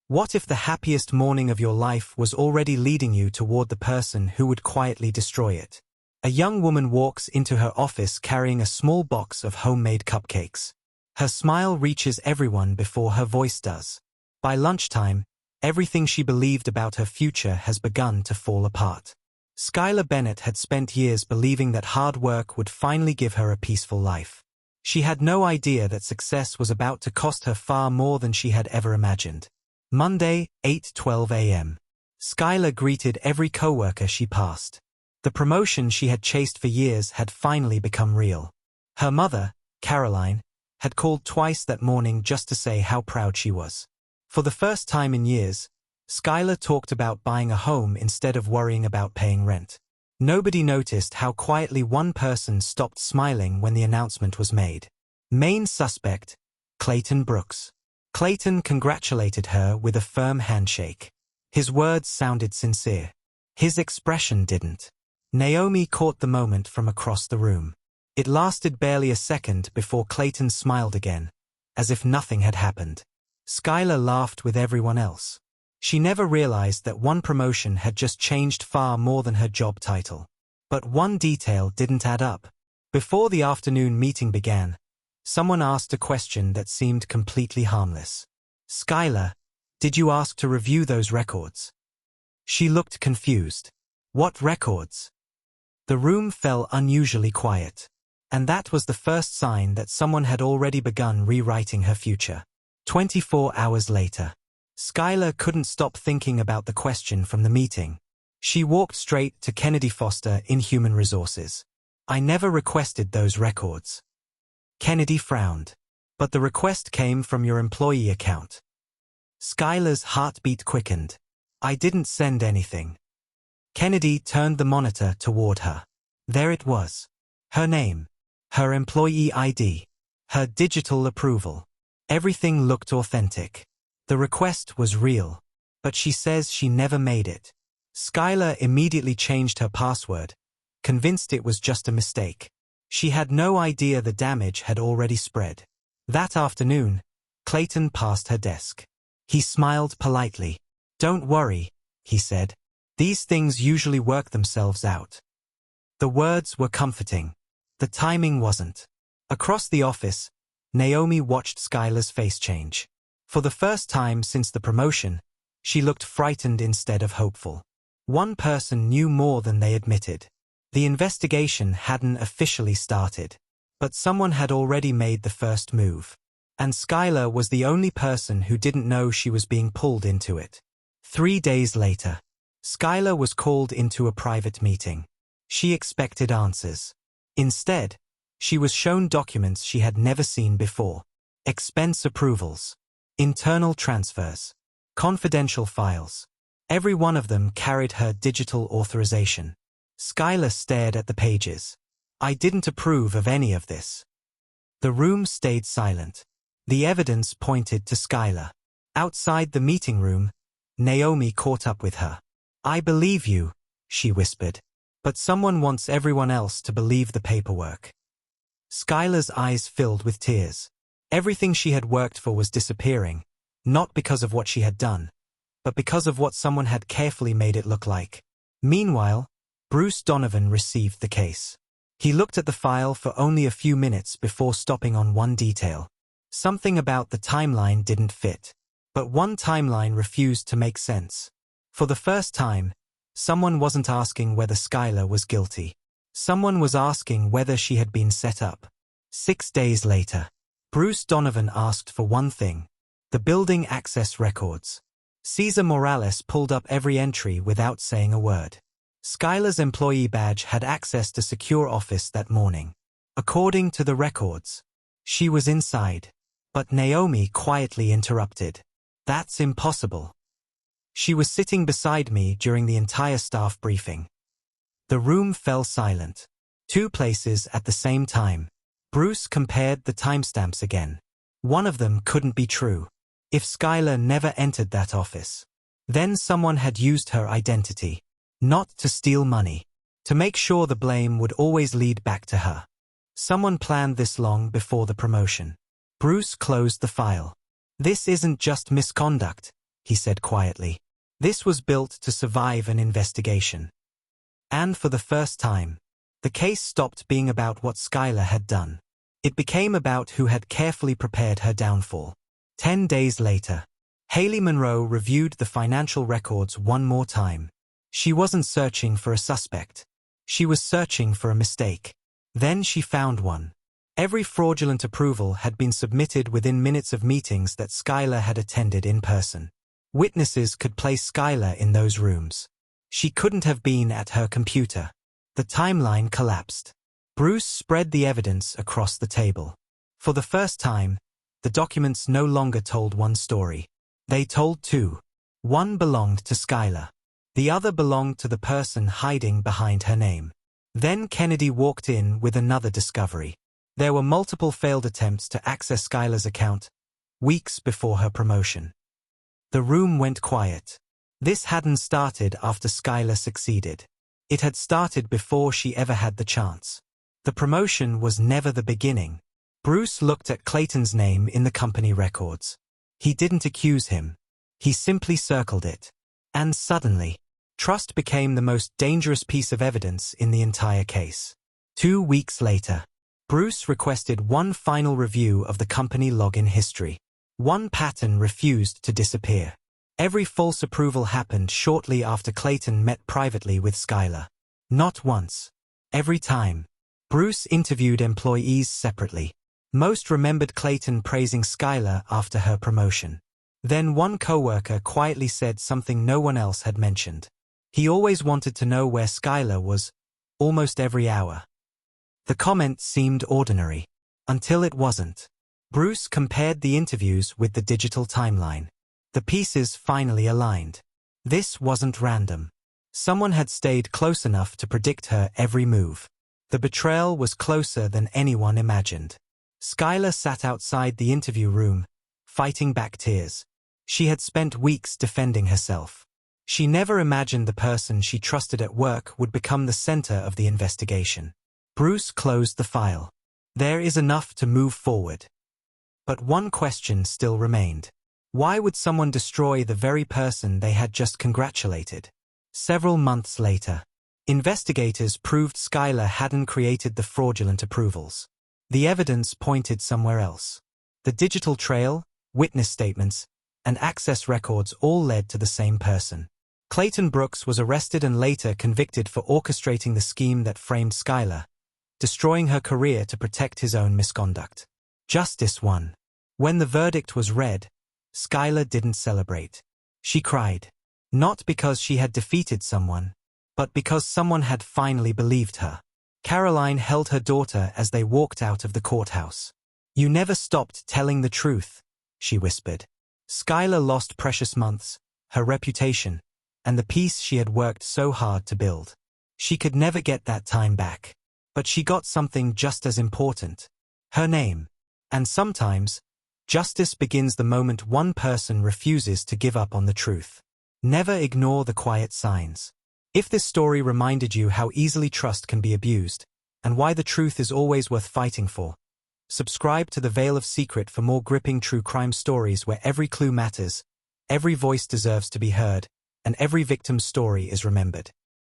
What if the happiest morning of your life was already leading you toward the person who would quietly destroy it? A young woman walks into her office carrying a small box of homemade cupcakes. Her smile reaches everyone before her voice does. By lunchtime, everything she believed about her future has begun to fall apart. Skylar Bennett had spent years believing that hard work would finally give her a peaceful life. She had no idea that success was about to cost her far more than she had ever imagined. Monday, 8:12 a.m. Skylar greeted every coworker she passed. The promotion she had chased for years had finally become real. Her mother, Caroline, had called twice that morning just to say how proud she was. For the first time in years, Skylar talked about buying a home instead of worrying about paying rent. Nobody noticed how quietly one person stopped smiling when the announcement was made. Main suspect, Clayton Brooks. Clayton congratulated her with a firm handshake. His words sounded sincere. His expression didn't. Naomi caught the moment from across the room. It lasted barely a second before Clayton smiled again, as if nothing had happened. Skylar laughed with everyone else. She never realized that one promotion had just changed far more than her job title. But one detail didn't add up. Before the afternoon meeting began, someone asked a question that seemed completely harmless. "Skylar, did you ask to review those records?" She looked confused. "What records?" The room fell unusually quiet. And that was the first sign that someone had already begun rewriting her future. 24 hours later. Skylar couldn't stop thinking about the question from the meeting. She walked straight to Kennedy Foster in Human Resources. "I never requested those records." Kennedy frowned. "But the request came from your employee account." Skylar's heartbeat quickened. "I didn't send anything." Kennedy turned the monitor toward her. There it was. Her name. Her employee ID. Her digital approval. Everything looked authentic. The request was real. But she says she never made it. Skylar immediately changed her password, convinced it was just a mistake. She had no idea the damage had already spread. That afternoon, Clayton passed her desk. He smiled politely. "Don't worry," he said. "These things usually work themselves out." The words were comforting. The timing wasn't. Across the office, Naomi watched Skylar's face change. For the first time since the promotion, she looked frightened instead of hopeful. One person knew more than they admitted. The investigation hadn't officially started, but someone had already made the first move. And Skylar was the only person who didn't know she was being pulled into it. 3 days later, Skylar was called into a private meeting. She expected answers. Instead, she was shown documents she had never seen before. Expense approvals. Internal transfers. Confidential files. Every one of them carried her digital authorization. Skylar stared at the pages. "I didn't approve of any of this." The room stayed silent. The evidence pointed to Skylar. Outside the meeting room, Naomi caught up with her. "I believe you," she whispered. "But someone wants everyone else to believe the paperwork." Skylar's eyes filled with tears. Everything she had worked for was disappearing, not because of what she had done, but because of what someone had carefully made it look like. Meanwhile, Bruce Donovan received the case. He looked at the file for only a few minutes before stopping on one detail. Something about the timeline didn't fit. But one timeline refused to make sense. For the first time, someone wasn't asking whether Skylar was guilty. Someone was asking whether she had been set up. 6 days later, Bruce Donovan asked for one thing: the building access records. Cesar Morales pulled up every entry without saying a word. Skylar's employee badge had access to secure office that morning. According to the records, she was inside. But Naomi quietly interrupted. "That's impossible." She was sitting beside me during the entire staff briefing. The room fell silent. 2 places at the same time. Bruce compared the timestamps again. One of them couldn't be true. If Skylar never entered that office, then someone had used her identity. Not to steal money. To make sure the blame would always lead back to her. Someone planned this long before the promotion. Bruce closed the file. "This isn't just misconduct," he said quietly. This was built to survive an investigation. And for the first time, the case stopped being about what Skylar had done. It became about who had carefully prepared her downfall. 10 days later, Haley Monroe reviewed the financial records one more time. She wasn't searching for a suspect. She was searching for a mistake. Then she found one. Every fraudulent approval had been submitted within minutes of meetings that Skylar had attended in person. Witnesses could place Skylar in those rooms. She couldn't have been at her computer. The timeline collapsed. Bruce spread the evidence across the table. For the first time, the documents no longer told one story. They told two. One belonged to Skylar. The other belonged to the person hiding behind her name. Then Kennedy walked in with another discovery. There were multiple failed attempts to access Skylar's account, weeks before her promotion. The room went quiet. This hadn't started after Skylar succeeded. It had started before she ever had the chance. The promotion was never the beginning. Bruce looked at Clayton's name in the company records. He didn't accuse him. He simply circled it. And suddenly, trust became the most dangerous piece of evidence in the entire case. 2 weeks later, Bruce requested one final review of the company login history. One pattern refused to disappear. Every false approval happened shortly after Clayton met privately with Skylar. Not once. Every time. Bruce interviewed employees separately. Most remembered Clayton praising Skylar after her promotion. Then one coworker quietly said something no one else had mentioned. He always wanted to know where Skylar was, almost every hour. The comment seemed ordinary. Until it wasn't. Bruce compared the interviews with the digital timeline. The pieces finally aligned. This wasn't random. Someone had stayed close enough to predict her every move. The betrayal was closer than anyone imagined. Skylar sat outside the interview room, fighting back tears. She had spent weeks defending herself. She never imagined the person she trusted at work would become the center of the investigation. Bruce closed the file. There is enough to move forward. But one question still remained. Why would someone destroy the very person they had just congratulated? Several months later, investigators proved Skylar hadn't created the fraudulent approvals. The evidence pointed somewhere else. The digital trail, witness statements, and access records all led to the same person. Clayton Brooks was arrested and later convicted for orchestrating the scheme that framed Skylar, destroying her career to protect his own misconduct. Justice won. When the verdict was read, Skylar didn't celebrate. She cried. Not because she had defeated someone, but because someone had finally believed her. Caroline held her daughter as they walked out of the courthouse. "You never stopped telling the truth," she whispered. Skylar lost precious months, her reputation, and the peace she had worked so hard to build. She could never get that time back. But she got something just as important. Her name. And sometimes, justice begins the moment one person refuses to give up on the truth. Never ignore the quiet signs. If this story reminded you how easily trust can be abused, and why the truth is always worth fighting for, subscribe to The Veil of Secret for more gripping true crime stories where every clue matters, every voice deserves to be heard, and every victim's story is remembered.